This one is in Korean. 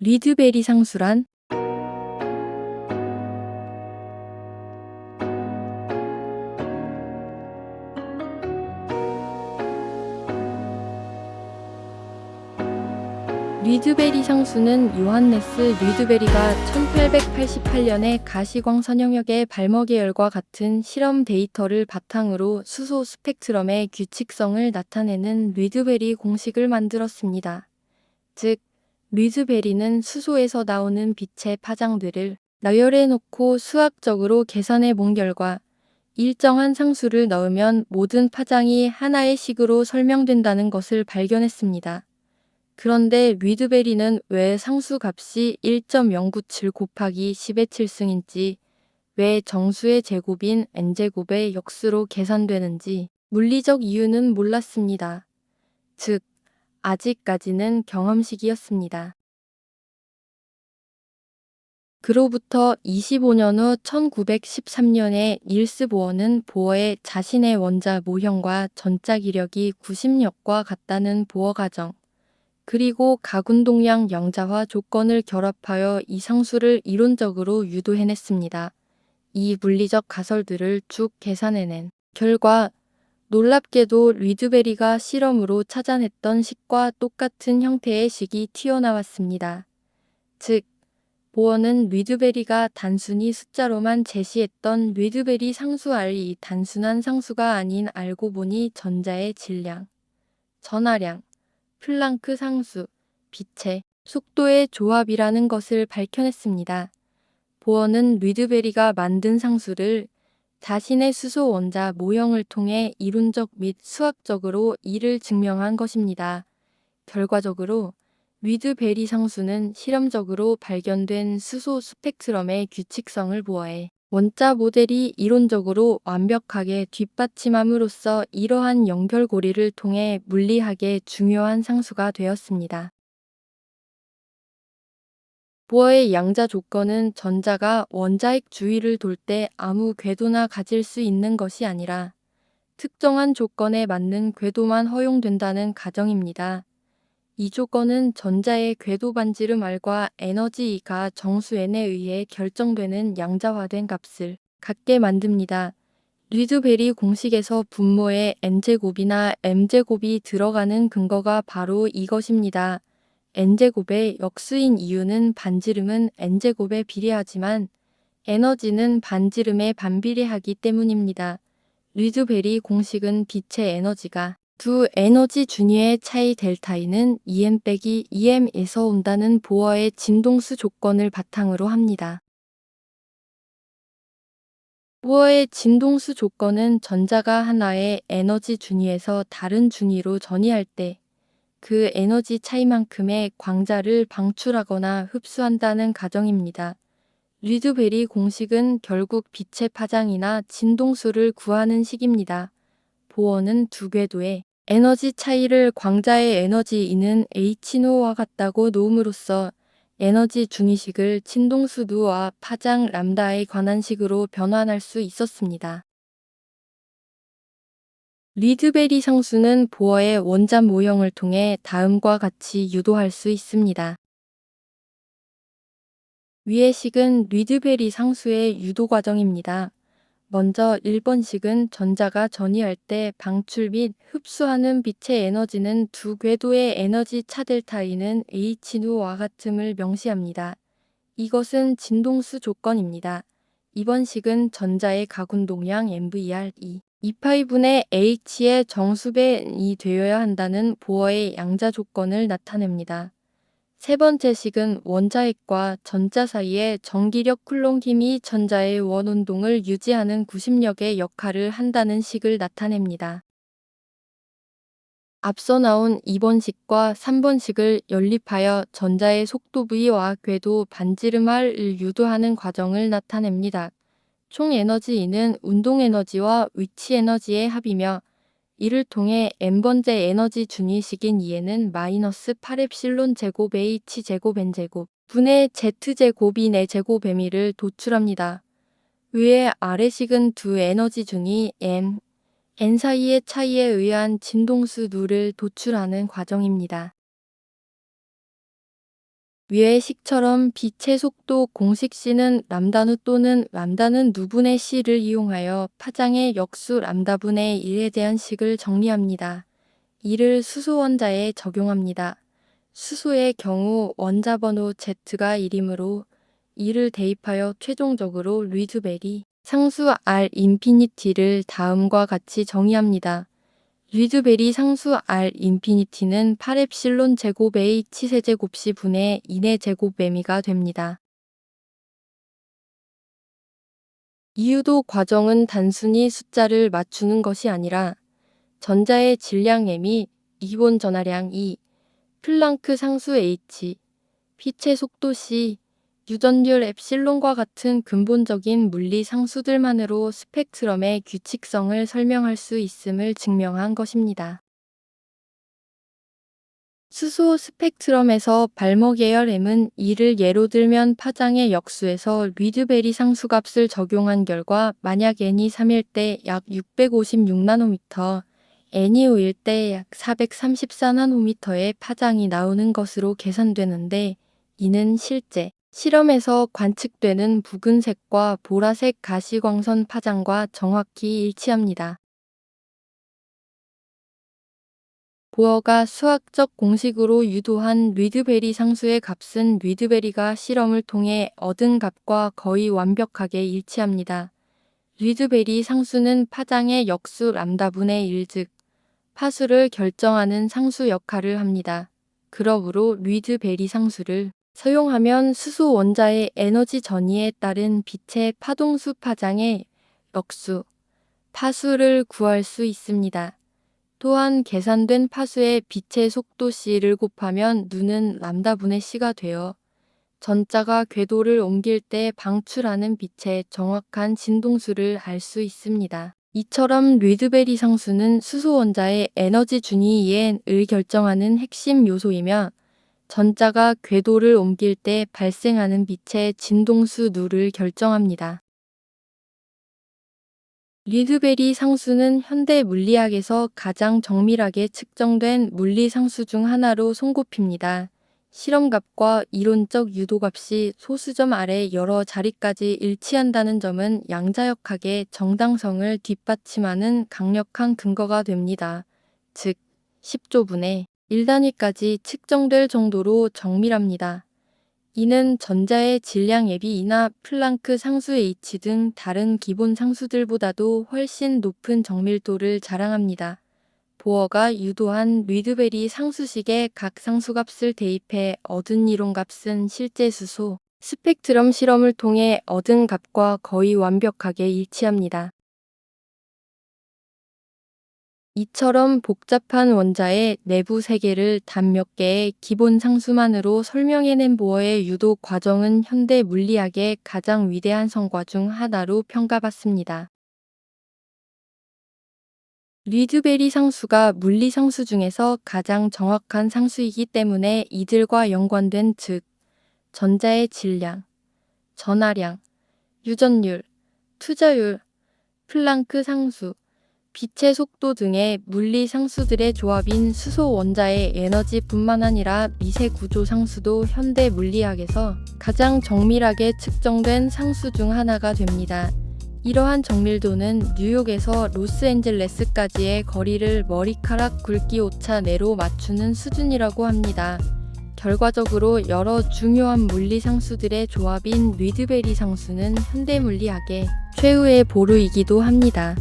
리드베리 상수란? 리드베리 상수는 요한네스 리드베리가 1888년에 가시광 선형역의 발머 계열과 같은 실험 데이터를 바탕으로 수소 스펙트럼의 규칙성을 나타내는 리드베리 공식을 만들었습니다. 즉, 리드베리는 수소에서 나오는 빛의 파장들을 나열해 놓고 수학적으로 계산해 본 결과 일정한 상수를 넣으면 모든 파장이 하나의 식으로 설명된다는 것을 발견했습니다. 그런데 리드베리는 왜 상수 값이 1.097 곱하기 10의 7승인지, 왜 정수의 제곱인 n제곱의 역수로 계산되는지 물리적 이유는 몰랐습니다. 즉, 아직까지는 경험식이었습니다. 그로부터 25년 후 1913년에 닐스 보어는 보어의 자신의 원자 모형과 전작 이력이 90력과 같다는 보어 가정, 그리고 가군동량 양자화 조건을 결합하여 이 상수를 이론적으로 유도해냈습니다. 이 물리적 가설들을 쭉 계산해낸 결과 놀랍게도 리드베리가 실험으로 찾아냈던 식과 똑같은 형태의 식이 튀어나왔습니다. 즉, 보어는 리드베리가 단순히 숫자로만 제시했던 리드베리 상수 R이 단순한 상수가 아닌 알고 보니 전자의 질량, 전하량, 플랑크 상수, 빛의 속도의 조합이라는 것을 밝혀냈습니다. 보어는 리드베리가 만든 상수를 자신의 수소 원자 모형을 통해 이론적 및 수학적으로 이를 증명한 것입니다. 결과적으로 리드베리 상수는 실험적으로 발견된 수소 스펙트럼의 규칙성을 보어해 원자 모델이 이론적으로 완벽하게 뒷받침함으로써 이러한 연결고리를 통해 물리학에 중요한 상수가 되었습니다. 보어의 양자 조건은 전자가 원자핵 주위를 돌 때 아무 궤도나 가질 수 있는 것이 아니라 특정한 조건에 맞는 궤도만 허용된다는 가정입니다. 이 조건은 전자의 궤도 반지름 R과 에너지 E가 정수 N에 의해 결정되는 양자화된 값을 갖게 만듭니다. 리드베리 공식에서 분모에 n제곱이나 m제곱이 들어가는 근거가 바로 이것입니다. n제곱의 역수인 이유는 반지름은 n제곱에 비례하지만 에너지는 반지름에 반비례하기 때문입니다. 리드베리 공식은 빛의 에너지가 두 에너지 준위의 차이 델타 E는 EM-EM에서 온다는 보어의 진동수 조건을 바탕으로 합니다. 보어의 진동수 조건은 전자가 하나의 에너지 준위에서 다른 준위로 전이할 때 그 에너지 차이만큼의 광자를 방출하거나 흡수한다는 가정입니다. 리드베리 공식은 결국 빛의 파장이나 진동수를 구하는 식입니다. 보어는 두 궤도의 에너지 차이를 광자의 에너지 E는 H노와 같다고 놓음으로써 에너지 중위식을 진동수 누와 파장 람다에 관한 식으로 변환할 수 있었습니다. 리드베리 상수는 보어의 원자 모형을 통해 다음과 같이 유도할 수 있습니다. 위의 식은 리드베리 상수의 유도 과정입니다. 먼저 1번식은 전자가 전이할 때 방출 및 흡수하는 빛의 에너지는 두 궤도의 에너지 차 델타 E는 H누와 같음을 명시합니다. 이것은 진동수 조건입니다. 2번식은 전자의 가군동량 MVR2 2파이분의 H의 정수배이 되어야 한다는 보어의 양자 조건을 나타냅니다. 세 번째 식은 원자핵과 전자 사이의 전기력 쿨롱 힘이 전자의 원운동을 유지하는 구심력의 역할을 한다는 식을 나타냅니다. 앞서 나온 2번식과 3번식을 연립하여 전자의 속도 V와 궤도 반지름 R을 유도하는 과정을 나타냅니다. 총 에너지 E는 운동 에너지와 위치 에너지의 합이며 이를 통해 n번째 에너지 준위식인 E에는 마이너스 8엡실론 제곱 H 제곱 N제곱 분의 Z제곱 E 4제곱 M이를 도출합니다. 위의 아래식은 두 에너지 준위 M, N 사이의 차이에 의한 진동수 누를 도출하는 과정입니다. 위의 식처럼 빛의 속도 공식 C는 람다누 또는 람다는 누분의 C를 이용하여 파장의 역수 람다분의 1에 대한 식을 정리합니다. 이를 수소 원자에 적용합니다. 수소의 경우 원자 번호 Z가 1이므로 이를 대입하여 최종적으로 류드베리 상수 R 인피니티를 다음과 같이 정의합니다. 류드베리 상수 R 인피니티는 8엡실론 제곱 H 세제곱 C 분의 2의 제곱 M이가 됩니다. 이 유도 과정은 단순히 숫자를 맞추는 것이 아니라 전자의 질량 M이 기본 전하량 E, 플랑크 상수 H, 빛의 속도 C, 유전율 엡실론과 같은 근본적인 물리 상수들만으로 스펙트럼의 규칙성을 설명할 수 있음을 증명한 것입니다. 수소 스펙트럼에서 발머 계열 M은 이를 예로 들면 파장의 역수에서 류드베리 상수값을 적용한 결과 만약 N이 3일 때 약 656나노미터, N이 5일 때 약 434나노미터의 파장이 나오는 것으로 계산되는데, 이는 실제 실험에서 관측되는 붉은색과 보라색 가시광선 파장과 정확히 일치합니다. 보어가 수학적 공식으로 유도한 류드베리 상수의 값은 류드베리가 실험을 통해 얻은 값과 거의 완벽하게 일치합니다. 류드베리 상수는 파장의 역수 람다분의 1, 즉 파수를 결정하는 상수 역할을 합니다. 그러므로 류드베리 상수를 사용하면 수소 원자의 에너지 전이에 따른 빛의 파동수 파장의 역수, 파수를 구할 수 있습니다. 또한 계산된 파수의 빛의 속도 C를 곱하면 누는 람다분의 C가 되어 전자가 궤도를 옮길 때 방출하는 빛의 정확한 진동수를 알 수 있습니다. 이처럼 류드베리 상수는 수소 원자의 에너지 준위 EN을 결정하는 핵심 요소이며 전자가 궤도를 옮길 때 발생하는 빛의 진동수 누를 결정합니다. 류드베리 상수는 현대 물리학에서 가장 정밀하게 측정된 물리 상수 중 하나로 손꼽힙니다. 실험값과 이론적 유도값이 소수점 아래 여러 자리까지 일치한다는 점은 양자역학의 정당성을 뒷받침하는 강력한 근거가 됩니다. 즉, 10조분의 1단위까지 측정될 정도로 정밀합니다. 이는 전자의 질량 앱이 이나 플랑크 상수 H 등 다른 기본 상수들보다도 훨씬 높은 정밀도를 자랑합니다. 보어가 유도한 류드베리 상수식에 각 상수값을 대입해 얻은 이론값은 실제 수소 스펙트럼 실험을 통해 얻은 값과 거의 완벽하게 일치합니다. 이처럼 복잡한 원자의 내부 세계를 단 몇 개의 기본 상수만으로 설명해낸 보어의 유도 과정은 현대 물리학의 가장 위대한 성과 중 하나로 평가받습니다. 류드베리 상수가 물리 상수 중에서 가장 정확한 상수이기 때문에 이들과 연관된 즉 전자의 질량, 전하량, 유전율, 투자율, 플랑크 상수, 빛의 속도 등의 물리 상수들의 조합인 수소 원자의 에너지뿐만 아니라 미세 구조 상수도 현대 물리학에서 가장 정밀하게 측정된 상수 중 하나가 됩니다. 이러한 정밀도는 뉴욕에서 로스앤젤레스까지의 거리를 머리카락 굵기 오차 내로 맞추는 수준이라고 합니다. 결과적으로 여러 중요한 물리 상수들의 조합인 류드베리 상수는 현대 물리학의 최후의 보루이기도 합니다.